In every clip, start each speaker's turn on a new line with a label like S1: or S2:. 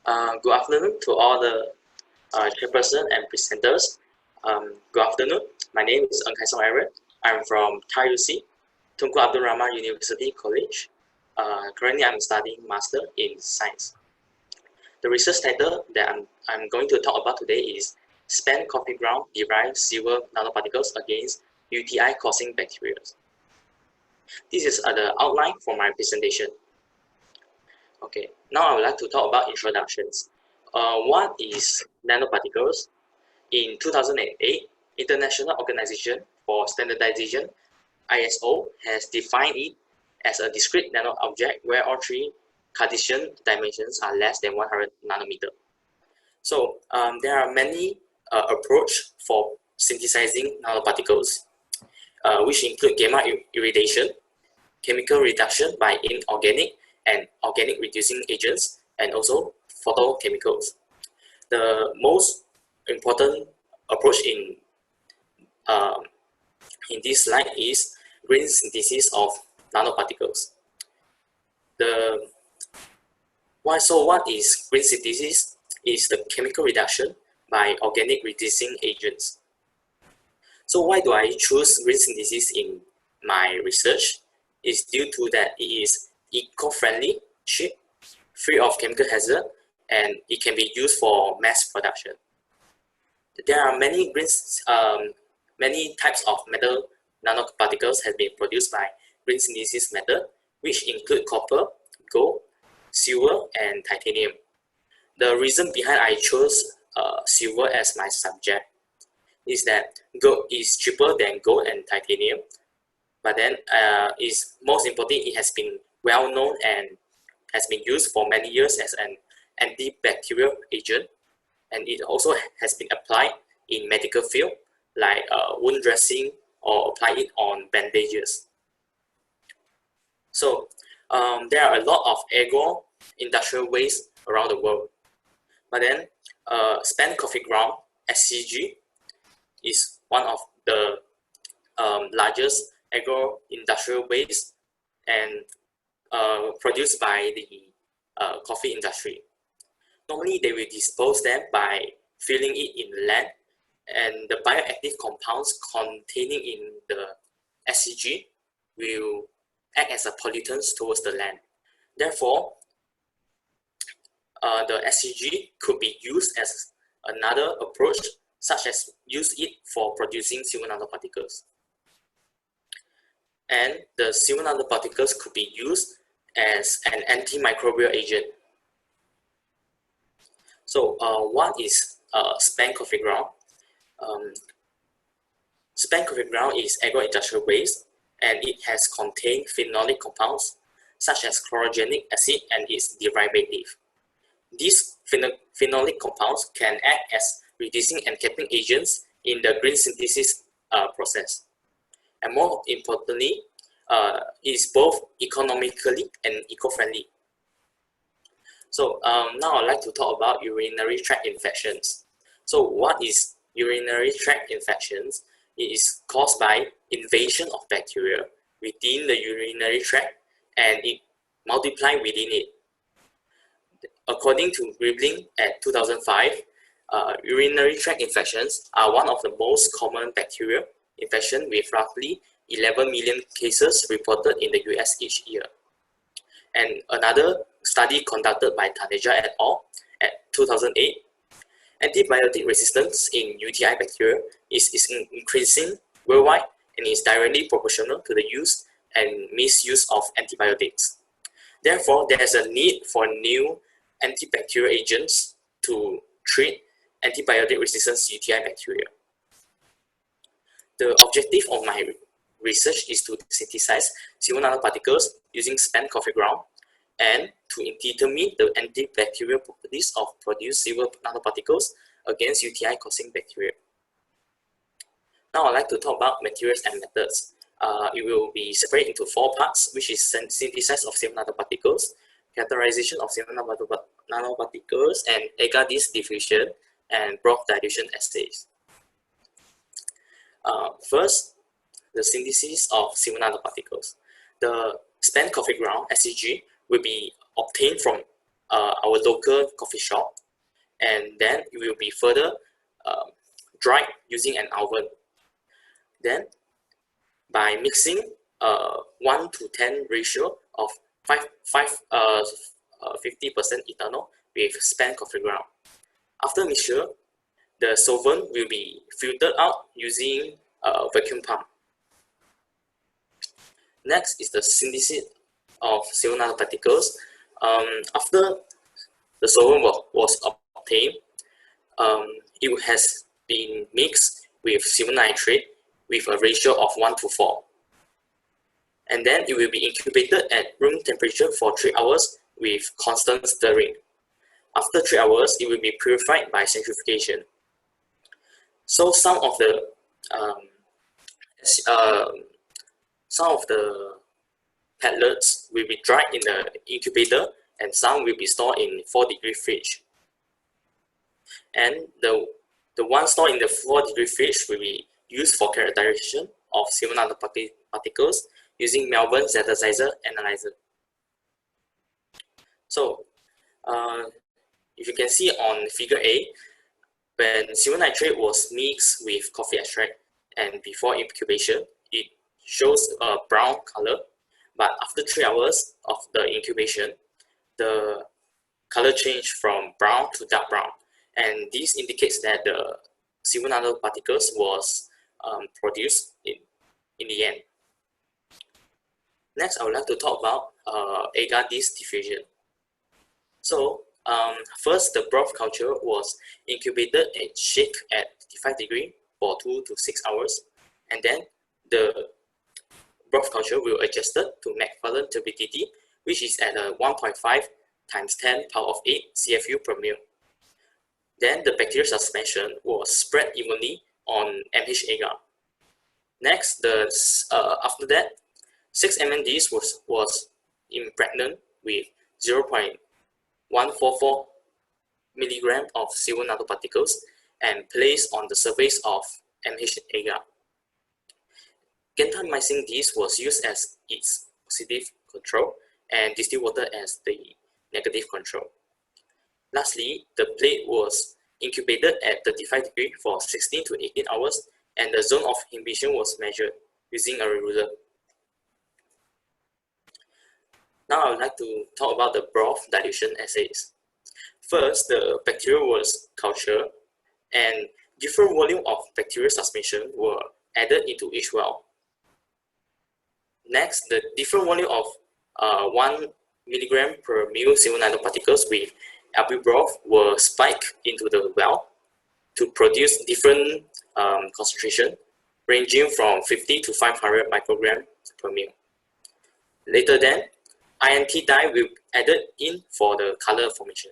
S1: Good afternoon to all the chairperson and presenters. Good afternoon. My name is Kai Song Ng. I'm from Thai UC, Tunku Abdul Rahman University College. Currently, I'm studying Master in Science. The research title that I'm going to talk about today is Spent Coffee Ground-derived silver nanoparticles against UTI-causing bacteria. This is the outline for my presentation. Okay, now I would like to talk about introductions. What is nanoparticles? In 2008, International Organization for Standardization, ISO, has defined it as a discrete nano-object where all three Cartesian dimensions are less than 100 nanometer. So there are many approaches for synthesizing nanoparticles, which include gamma irradiation, chemical reduction by inorganic and organic reducing agents, and also photochemicals. The most important approach in this slide is green synthesis of nanoparticles. What is green synthesis? Is the chemical reduction by organic reducing agents. So why do I choose green synthesis in my research? It's due to that it is eco-friendly, cheap, free of chemical hazard, and it can be used for mass production. There are many types of metal nanoparticles have been produced by green synthesis method, which include copper, gold, silver, and titanium. The reason behind I chose silver as my subject is that gold is cheaper than gold and titanium, but then is most importantly, it has been well known and has been used for many years as an antibacterial agent, and it also has been applied in medical field like wound dressing or apply it on bandages. So there are a lot of agro-industrial waste around the world, but then spent coffee ground (SCG) is one of the largest agro-industrial waste and produced by the coffee industry. Normally, they will dispose them by filling it in land, and the bioactive compounds containing in the SCG will act as a pollutant towards the land. Therefore, the SCG could be used as another approach, such as use it for producing silver nanoparticles. And the silver nanoparticles could be used as an antimicrobial agent. So what is spent coffee ground? Spent coffee ground is agro-industrial waste, and it has contained phenolic compounds such as chlorogenic acid and its derivative. These phenolic compounds can act as reducing and capping agents in the green synthesis process. And more importantly, it is both economically and eco-friendly. So now I'd like to talk about urinary tract infections. So what is urinary tract infections? It is caused by invasion of bacteria within the urinary tract, and it multiplies within it. According to Gribling at 2005, urinary tract infections are one of the most common bacterial infection, with roughly 11 million cases reported in the US each year. And another study conducted by Taneja et al. At 2008, antibiotic resistance in UTI bacteria is increasing worldwide and is directly proportional to the use and misuse of antibiotics. Therefore, there is a need for new antibacterial agents to treat antibiotic-resistant UTI bacteria. The objective of my research is to synthesize silver nanoparticles using spent coffee ground and to determine the antibacterial properties of produced silver nanoparticles against UTI-causing bacteria. Now I'd like to talk about materials and methods. It will be separated into 4 parts, which is synthesis of silver nanoparticles, characterization of silver nanoparticles, and agar-disc diffusion and broth dilution assays. First, the synthesis of silver nanoparticles. The spent coffee ground (SCG) will be obtained from our local coffee shop, and then it will be further dried using an oven. Then by mixing 1 to 10 ratio of 50% ethanol with spent coffee ground. After mixture, the solvent will be filtered out using a vacuum pump. Next is the synthesis of silver nanoparticles. After the solvent was obtained, it has been mixed with silver nitrate with a ratio of 1 to 4. And then it will be incubated at room temperature for 3 hours with constant stirring. After 3 hours, it will be purified by centrifugation. So some of the pellets will be dried in the incubator, and some will be stored in 4-degree fridge. And the one stored in the 4-degree fridge will be used for characterization of silver nanoparticles using Melbourne synthesizer analyzer. So, if you can see on figure A, when silver nitrate was mixed with coffee extract and before incubation, it shows a brown color. But after 3 hours of the incubation, the color changed from brown to dark brown. And this indicates that the silver nanoparticles was produced in the end. Next, I would like to talk about agar-yeast diffusion. So, first, the broth culture was incubated and shake at 55 degrees for 2 to 6 hours, and then the broth culture will adjusted to McFarlane turbidity, which is at 1.5 times 10 power of 8 CFU per mil. Then the bacterial suspension was spread evenly on MH agar. Next, after that, 6 MNDs was impregnated with 0.144 milligram of silver nanoparticles and placed on the surface of MH agar. Gentamicin yeast was used as its positive control and distilled water as the negative control. Lastly, the plate was incubated at 35 degrees for 16 to 18 hours, and the zone of inhibition was measured using a ruler. Now I would like to talk about the broth dilution assays. First, the bacteria was cultured, and different volume of bacterial suspension were added into each well. Next, the different volume of 1 milligram per mil silver nanoparticles with albumin broth were spiked into the well to produce different concentration ranging from 50 to 500 microgram per mil. Later then, INT dye will be added in for the color formation.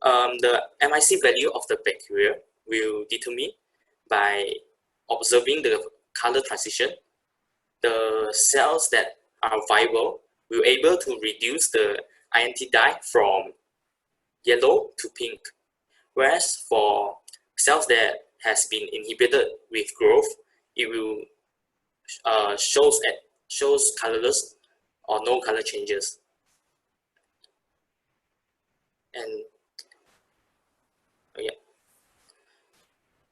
S1: The MIC value of the bacteria will determine by observing the color transition. The cells that are viable will be able to reduce the INT dye from yellow to pink, whereas for cells that has been inhibited with growth, it will shows colorless or no color changes. And yeah,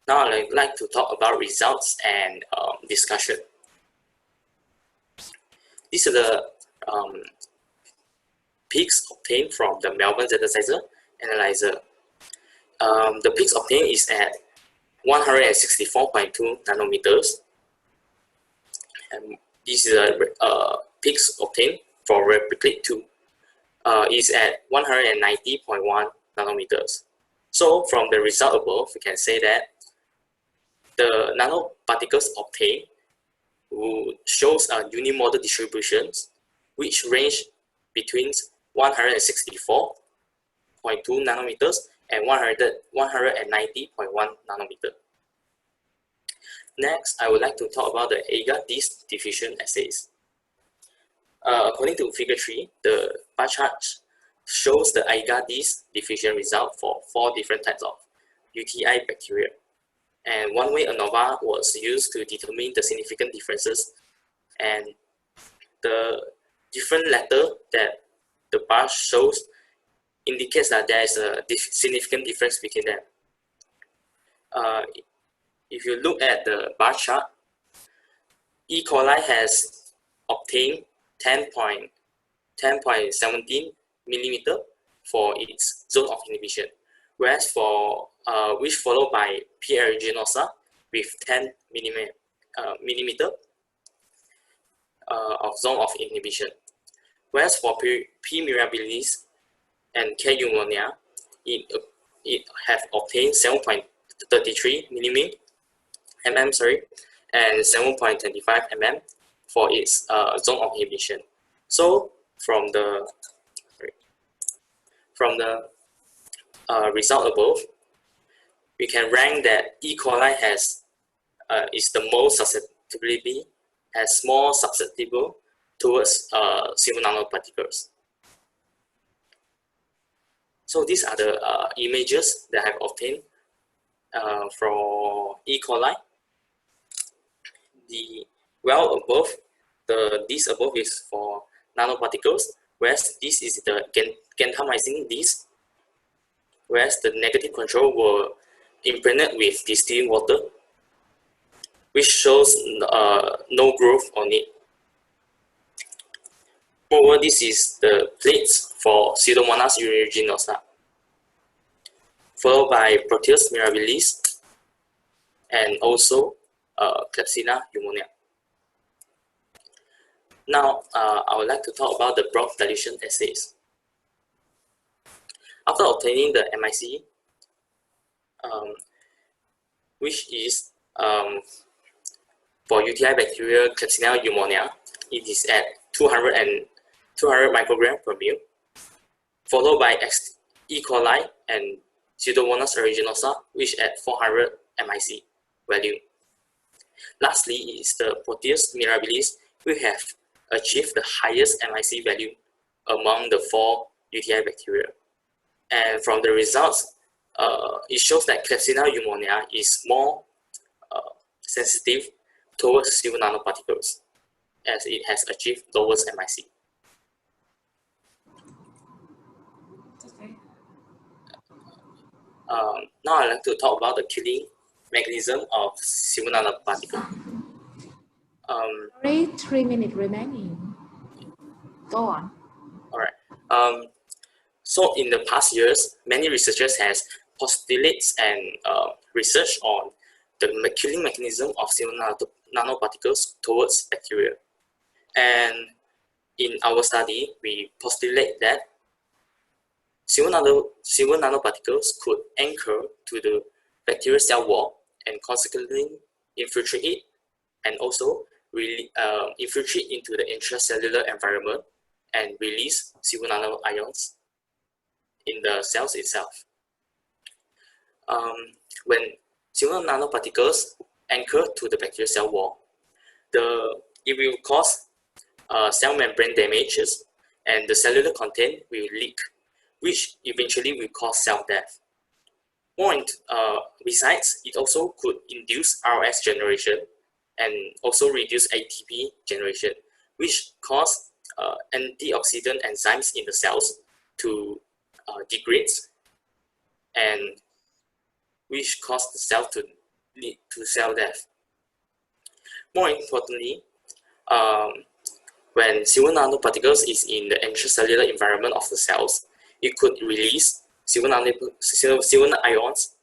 S1: now I'd like to talk about results and discussion. These are the peaks obtained from the Melbourne synthesizer analyzer. The peaks obtained is at 164.2 nanometers, and this is peaks obtained for replicate 2 is at 190.1 nanometers. So from the result above, we can say that the nanoparticles obtained shows unimodal distributions which range between 164.2 nanometers and 190.1 nanometer. Next, I would like to talk about the agar-yeast diffusion assays. According to figure 3, the bar chart shows the agar-yeast diffusion result for 4 different types of UTI bacteria. And one-way ANOVA was used to determine the significant differences, and the different letter that the bar shows indicates that there is a significant difference between them. If you look at the bar chart, E. coli has obtained 10.17 millimeter for its zone of inhibition, whereas for which followed by P. aeruginosa with 10 millimeter of zone of inhibition. Whereas for P. mirabilis and K. pneumonia, it have obtained 7.33 mm, and 7.25 mm for its zone of inhibition. So from the result above, we can rank that E. coli is the most more susceptible towards silver nanoparticles. So these are the images that I have obtained from E. coli. This above is for nanoparticles, whereas this is the gentamicin disc, whereas the negative control were impregnated with distilled water, which shows no growth on it. Moreover, this is the plates for Pseudomonas aeruginosa, followed by Proteus mirabilis, and also Klebsiella pneumonia. Now, I would like to talk about the broth dilution assays. After obtaining the MIC, which is for UTI bacterial Klebsiella pneumonia, it is at 200 microgram per ml, followed by E. coli and Pseudomonas aeruginosa, which at 400 MIC value. Lastly is the Proteus mirabilis, which have achieved the highest MIC value among the 4 UTI bacteria. And from the results, it shows that Klebsiella pneumonia is more sensitive towards silver nanoparticles, as it has achieved lowest MIC.
S2: Okay.
S1: Now I'd like to talk about the killing mechanism of silver nanoparticle.
S2: Sorry, 3 minutes remaining. Go on.
S1: All right. So in the past years, many researchers has postulated and research on the killing mechanism of silver nanoparticles towards bacteria. And in our study, we postulate that silver nanoparticles could anchor to the bacterial cell wall and consequently infiltrate it, and also really infiltrate into the intracellular environment and release silver nanoions in the cells itself. When silver nanoparticles anchor to the bacterial cell wall, it will cause cell membrane damages, and the cellular content will leak, which eventually will cause cell death. Besides, it also could induce RS generation and also reduce ATP generation, which cause antioxidant enzymes in the cells to degrade, and which cause the cell to lead to cell death. More importantly, when silver nanoparticles is in the intracellular environment of the cells, it could release silver ions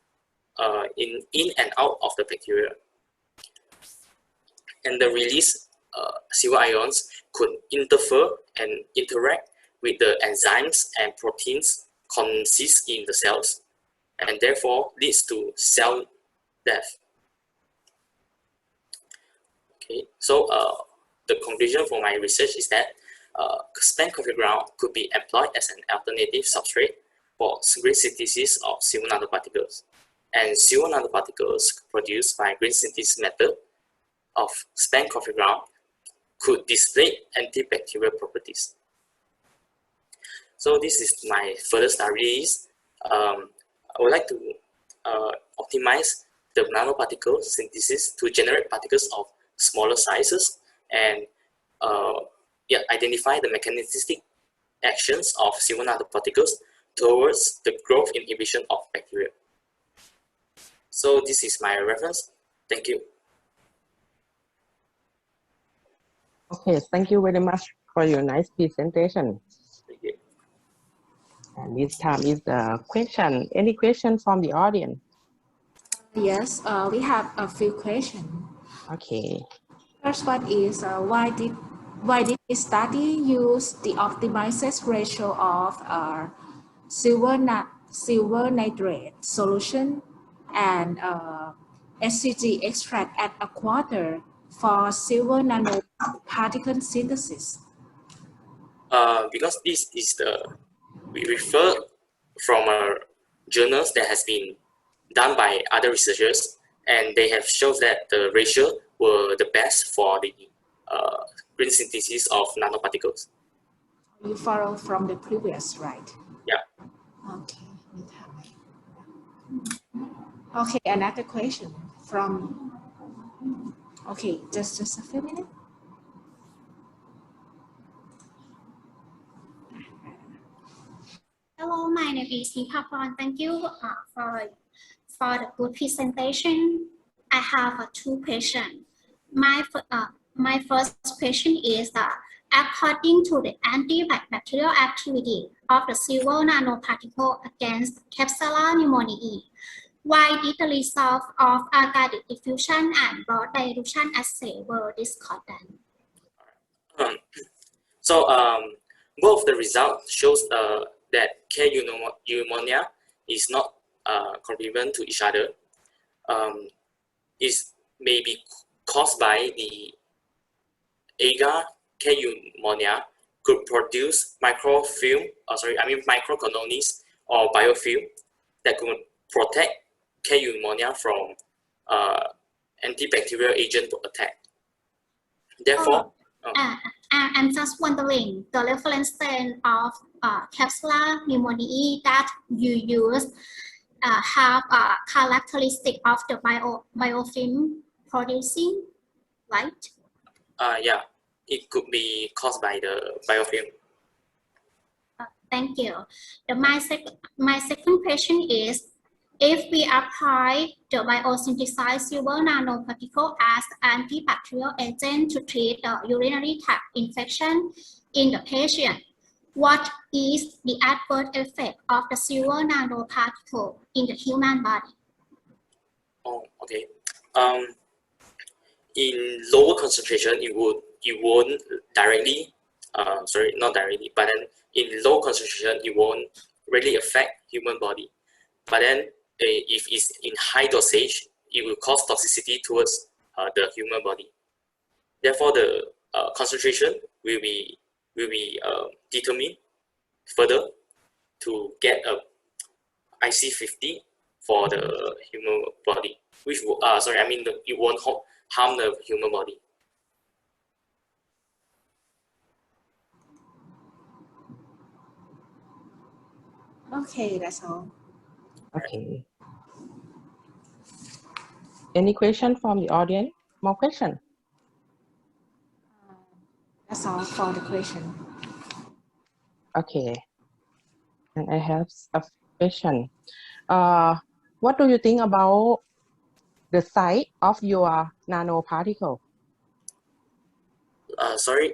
S1: in and out of the bacteria. And the released silver ions could interfere and interact with the enzymes and proteins consist in the cells, and therefore leads to cell death. Okay, so the conclusion for my research is that spent coffee ground could be employed as an alternative substrate for green synthesis of silver nanoparticles, and silver nanoparticles produced by green synthesis method of spent coffee ground could display antibacterial properties. So this is my further studies. I would like to optimize the nanoparticle synthesis to generate particles of smaller sizes and identify the mechanistic actions of silver nanoparticles towards the growth inhibition of bacteria. So this is my reference. Thank you.
S3: Okay, thank you very much for your nice presentation.
S1: Thank you.
S3: And this time is the question. Any question from the audience?
S2: Yes, we have a few questions.
S3: Okay.
S2: First one is why did this study use the optimized ratio of silver nitrate solution and SCG extract at a quarter for silver nanoparticle synthesis?
S1: Because this is we refer from journals that has been done by other researchers, and they have shown that the ratio were the best for the green synthesis of nanoparticles.
S2: You follow from the previous, right?
S1: Yeah.
S2: Okay. Okay, another question from. Okay, just a few minutes.
S4: Hello, my name is Nipaporn. Thank you for the good presentation. I have two questions. My first question is that according to the antibacterial activity of the silver nanoparticle against Klebsiella pneumoniae, why did the result of agar diffusion and broad dilution assay were discordant?
S1: Both the results shows that K pneumonia is not complement to each other. It may be caused by the agar K pneumonia could produce microcolonies or biofilm that could protect K pneumonia from antibacterial agent attack. Therefore,
S4: I'm just wondering, the reference strain of Klebsiella pneumoniae that you use have a characteristic of the biofilm producing, right?
S1: yeah, it could be caused by the biofilm.
S4: Thank you. My second question is, if we apply the biosynthesized silver nanoparticle as antibacterial agent to treat the urinary tract infection in the patient, what is the adverse effect of the silver nanoparticle in the human body?
S1: Oh, okay. In lower concentration, it won't directly, not directly, but then in low concentration, it won't really affect human body. But then if it's in high dosage, it will cause toxicity towards the human body. Therefore, the concentration will be determined further to get a IC50 for the human body, which it won't harm the human body.
S2: Okay, that's all.
S3: Okay. Any question from the audience? More question?
S2: That's all for the question.
S3: Okay. And I have a question. What do you think about the size of your nanoparticle?
S1: Sorry,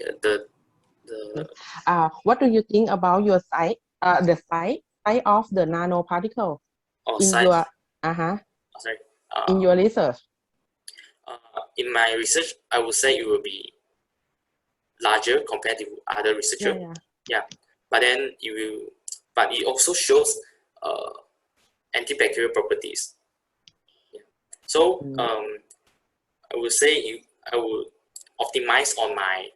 S3: What do you think about your size? The size of the nanoparticle in
S1: size.
S3: your
S1: Sorry.
S3: In your research.
S1: In my research, I would say it will be larger compared to other researchers. Yeah. But then it also shows antibacterial properties. Yeah. So I would say I would optimize on my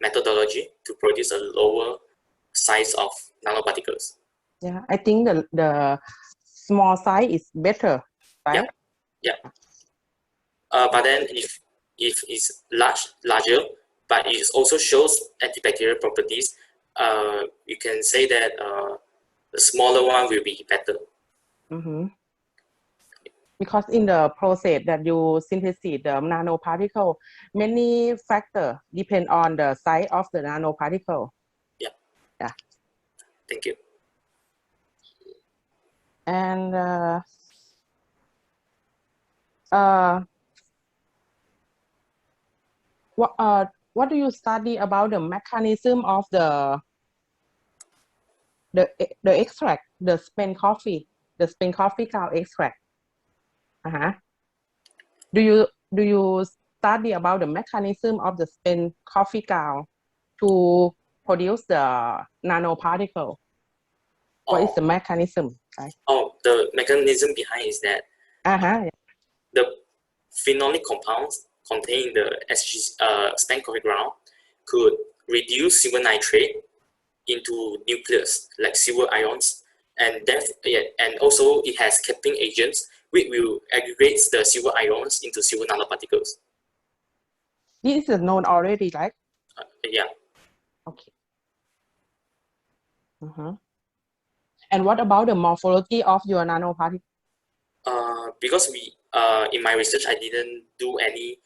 S1: methodology to produce a lower size of nanoparticles.
S3: Yeah, I think the small size is better, right?
S1: Yeah. But then if it's larger, but it also shows antibacterial properties, you can say that the smaller one will be better.
S3: Because in the process that you synthesize the nanoparticle, many factors depend on the size of the nanoparticle.
S1: Yeah.
S3: Yeah.
S1: Thank you.
S3: And what do you study about the mechanism of the extract, the spent coffee cow extract? Do you study about the mechanism of the spent coffee cow to produce the nanoparticle? What is the mechanism? Right?
S1: Oh, the mechanism behind is that the phenolic compounds contained in the spent coffee ground could reduce silver nitrate into nucleus like silver ions, and also it has capping agents which will aggregate the silver ions into silver nanoparticles.
S3: This is known already, right?
S1: Yeah.
S3: Okay. And what about the morphology of your nanoparticle?
S1: Because we in my research I didn't do any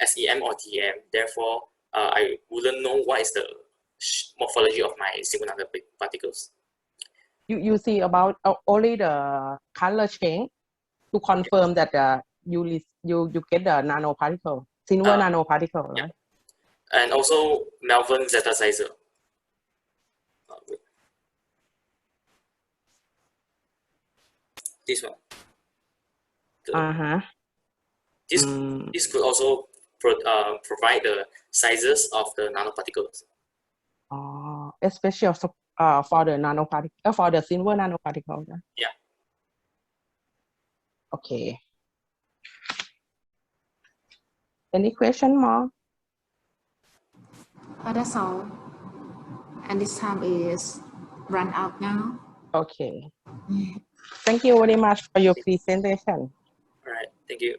S1: SEM or TM, therefore I wouldn't know what is the morphology of my silver nanoparticles.
S3: You see about only the color change to confirm that you get the nanoparticle, silver nanoparticle, right?
S1: And also Melvin zeta sizer. This one. This could also provide the sizes of the nanoparticles.
S3: Especially for the nanoparticle, for the silver nanoparticle.
S1: Yeah.
S3: Okay. Any question more?
S2: That's all. And this time is run out now.
S3: Okay. Thank you very much for your presentation.
S1: All right. Thank you.